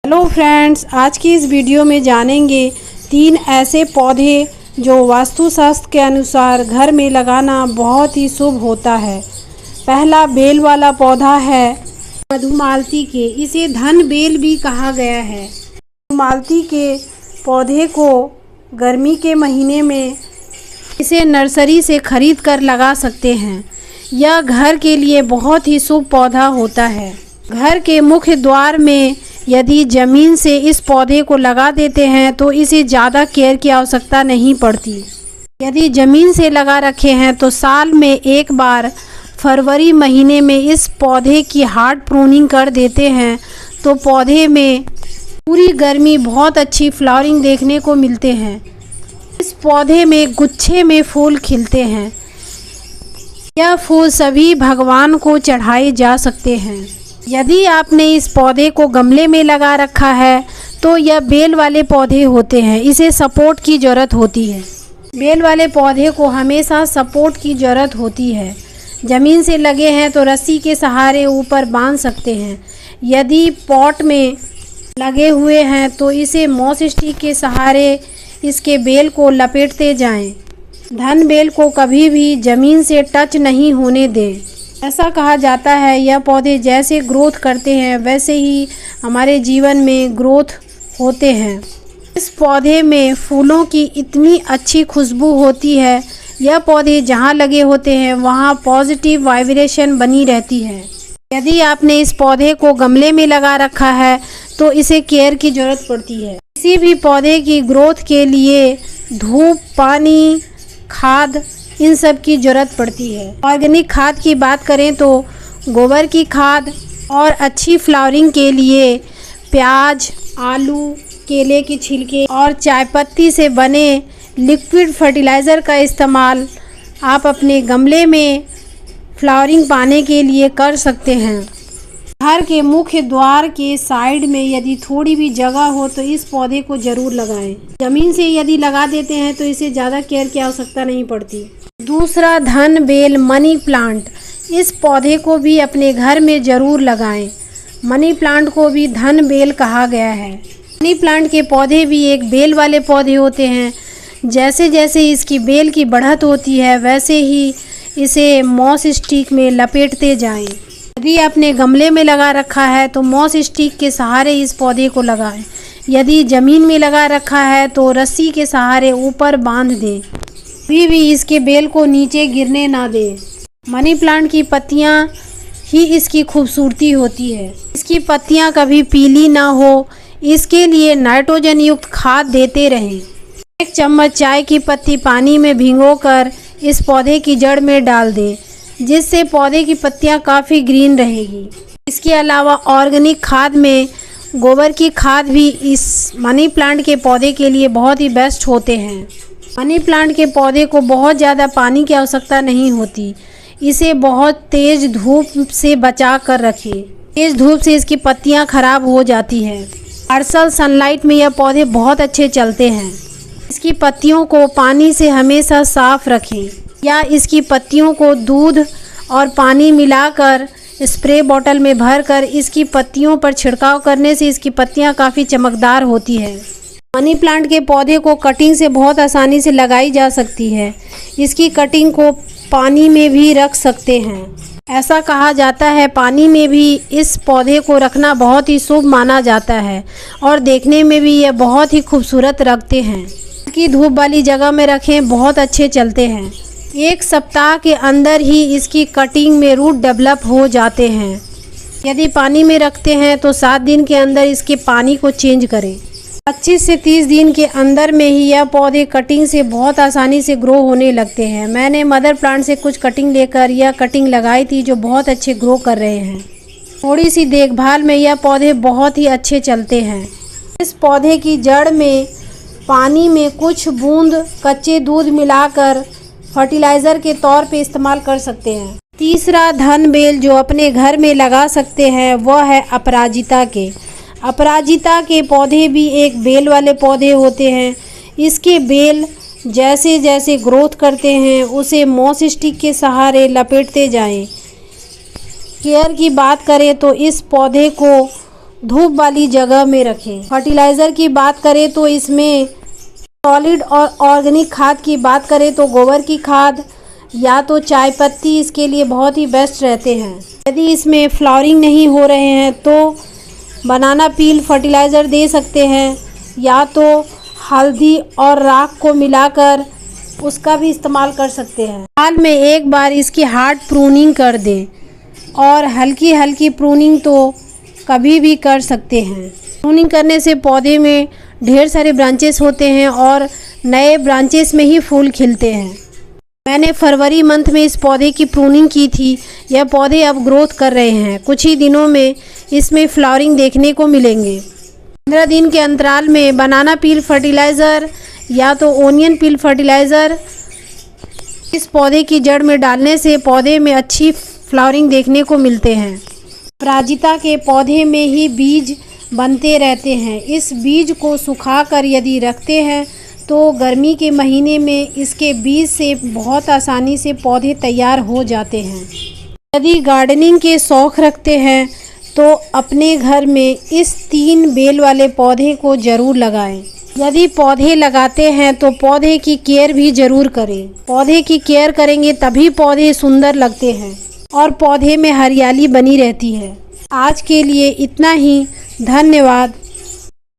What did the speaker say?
Hello friends, आज की इस वीडियो में जानेंगे 3 ऐसे पौधे जो वास्तुशास्त्र के अनुसार घर में लगाना बहुत ही शुभ होता है। पहला बेल वाला पौधा है मधुमालती के। इसे धन बेल भी कहा गया है। मधुमालती के पौधे को गर्मी के महीने में इसे नर्सरी से खरीद कर लगा सकते हैं। यह घर के लिए बहुत ही शुभ पौधा होता है। घर के मुख्य द्वार में यदि ज़मीन से इस पौधे को लगा देते हैं तो इसे ज़्यादा केयर की आवश्यकता नहीं पड़ती। यदि ज़मीन से लगा रखे हैं तो साल में एक बार फरवरी महीने में इस पौधे की हार्ड प्रूनिंग कर देते हैं तो पौधे में पूरी गर्मी बहुत अच्छी फ्लावरिंग देखने को मिलते हैं। इस पौधे में गुच्छे में फूल खिलते हैं। यह फूल सभी भगवान को चढ़ाए जा सकते हैं। यदि आपने इस पौधे को गमले में लगा रखा है तो यह बेल वाले पौधे होते हैं। इसे सपोर्ट की ज़रूरत होती है। बेल वाले पौधे को हमेशा सपोर्ट की ज़रूरत होती है। ज़मीन से लगे हैं तो रस्सी के सहारे ऊपर बांध सकते हैं। यदि पॉट में लगे हुए हैं तो इसे मॉस स्टिक के सहारे इसके बेल को लपेटते जाएं। धन बेल को कभी भी ज़मीन से टच नहीं होने दें। ऐसा कहा जाता है यह पौधे जैसे ग्रोथ करते हैं वैसे ही हमारे जीवन में ग्रोथ होते हैं। इस पौधे में फूलों की इतनी अच्छी खुशबू होती है। यह पौधे जहाँ लगे होते हैं वहाँ पॉजिटिव वाइब्रेशन बनी रहती है। यदि आपने इस पौधे को गमले में लगा रखा है तो इसे केयर की ज़रूरत पड़ती है। किसी भी पौधे की ग्रोथ के लिए धूप, पानी, खाद इन सब की ज़रूरत पड़ती है। ऑर्गेनिक खाद की बात करें तो गोबर की खाद और अच्छी फ्लावरिंग के लिए प्याज, आलू, केले के छिलके और चायपत्ती से बने लिक्विड फर्टिलाइज़र का इस्तेमाल आप अपने गमले में फ्लावरिंग पाने के लिए कर सकते हैं। घर के मुख्य द्वार के साइड में यदि थोड़ी भी जगह हो तो इस पौधे को ज़रूर लगाएं। ज़मीन से यदि लगा देते हैं तो इसे ज़्यादा केयर की आवश्यकता नहीं पड़ती। दूसरा धन बेल मनी प्लांट। इस पौधे को भी अपने घर में ज़रूर लगाएं। मनी प्लांट को भी धन बेल कहा गया है। मनी प्लांट के पौधे भी एक बेल वाले पौधे होते हैं। जैसे जैसे इसकी बेल की बढ़त होती है वैसे ही इसे मॉस स्टिक में लपेटते जाएं। यदि आपने गमले में लगा रखा है तो मॉस स्टिक के सहारे इस पौधे को लगाएं। यदि ज़मीन में लगा रखा है तो रस्सी के सहारे ऊपर बांध दें। कभी भी इसके बेल को नीचे गिरने ना दें। मनी प्लांट की पत्तियां ही इसकी खूबसूरती होती है। इसकी पत्तियां कभी पीली ना हो इसके लिए नाइट्रोजन युक्त खाद देते रहें। 1 चम्मच चाय की पत्ती पानी में भिगोकर इस पौधे की जड़ में डाल दें जिससे पौधे की पत्तियां काफ़ी ग्रीन रहेगी। इसके अलावा ऑर्गेनिक खाद में गोबर की खाद भी इस मनी प्लांट के पौधे के लिए बहुत ही बेस्ट होते हैं। मनी प्लांट के पौधे को बहुत ज़्यादा पानी की आवश्यकता नहीं होती। इसे बहुत तेज़ धूप से बचा कर रखें। तेज़ धूप से इसकी पत्तियां खराब हो जाती है। पार्शियल सनलाइट में यह पौधे बहुत अच्छे चलते हैं। इसकी पत्तियों को पानी से हमेशा साफ रखें या इसकी पत्तियों को दूध और पानी मिलाकर स्प्रे बॉटल में भरकर इसकी पत्तियों पर छिड़काव करने से इसकी पत्तियां काफ़ी चमकदार होती है। मनी प्लांट के पौधे को कटिंग से बहुत आसानी से लगाई जा सकती है। इसकी कटिंग को पानी में भी रख सकते हैं। ऐसा कहा जाता है पानी में भी इस पौधे को रखना बहुत ही शुभ माना जाता है और देखने में भी यह बहुत ही खूबसूरत लगते हैं। कि धूप वाली जगह में रखें, बहुत अच्छे चलते हैं। 1 सप्ताह के अंदर ही इसकी कटिंग में रूट डेवलप हो जाते हैं। यदि पानी में रखते हैं तो 7 दिन के अंदर इसके पानी को चेंज करें। 25 से 30 दिन के अंदर में ही यह पौधे कटिंग से बहुत आसानी से ग्रो होने लगते हैं। मैंने मदर प्लांट से कुछ कटिंग लेकर यह कटिंग लगाई थी जो बहुत अच्छे ग्रो कर रहे हैं। थोड़ी सी देखभाल में यह पौधे बहुत ही अच्छे चलते हैं। इस पौधे की जड़ में पानी में कुछ बूंद कच्चे दूध मिलाकर फर्टिलाइज़र के तौर पे इस्तेमाल कर सकते हैं। तीसरा धन बेल जो अपने घर में लगा सकते हैं वह है अपराजिता के। अपराजिता के पौधे भी एक बेल वाले पौधे होते हैं। इसके बेल जैसे जैसे ग्रोथ करते हैं उसे मॉस स्टिक के सहारे लपेटते जाएं। केयर की बात करें तो इस पौधे को धूप वाली जगह में रखें। फर्टिलाइज़र की बात करें तो इसमें सॉलिड और ऑर्गेनिक खाद की बात करें तो गोबर की खाद या तो चाय पत्ती इसके लिए बहुत ही बेस्ट रहते हैं। यदि इसमें फ्लावरिंग नहीं हो रहे हैं तो बनाना पील फर्टिलाइज़र दे सकते हैं, या तो हल्दी और राख को मिलाकर उसका भी इस्तेमाल कर सकते हैं। साल में एक बार इसकी हार्ड प्रूनिंग कर दें और हल्की हल्की प्रूनिंग तो कभी भी कर सकते हैं। प्रूनिंग करने से पौधे में ढेर सारे ब्रांचेस होते हैं और नए ब्रांचेस में ही फूल खिलते हैं। मैंने फरवरी मंथ में इस पौधे की प्रूनिंग की थी। यह पौधे अब ग्रोथ कर रहे हैं। कुछ ही दिनों में इसमें फ्लावरिंग देखने को मिलेंगे। 15 दिन के अंतराल में बनाना पील फर्टिलाइज़र या तो ओनियन पील फर्टिलाइज़र इस पौधे की जड़ में डालने से पौधे में अच्छी फ्लावरिंग देखने को मिलते हैं। अपराजिता के पौधे में ही बीज बनते रहते हैं। इस बीज को सुखाकर यदि रखते हैं तो गर्मी के महीने में इसके बीज से बहुत आसानी से पौधे तैयार हो जाते हैं। यदि गार्डनिंग के शौक़ रखते हैं तो अपने घर में इस 3 बेल वाले पौधे को ज़रूर लगाएं। यदि पौधे लगाते हैं तो पौधे की केयर भी ज़रूर करें। पौधे की केयर करेंगे तभी पौधे सुंदर लगते हैं और पौधे में हरियाली बनी रहती है। आज के लिए इतना ही। धन्यवाद।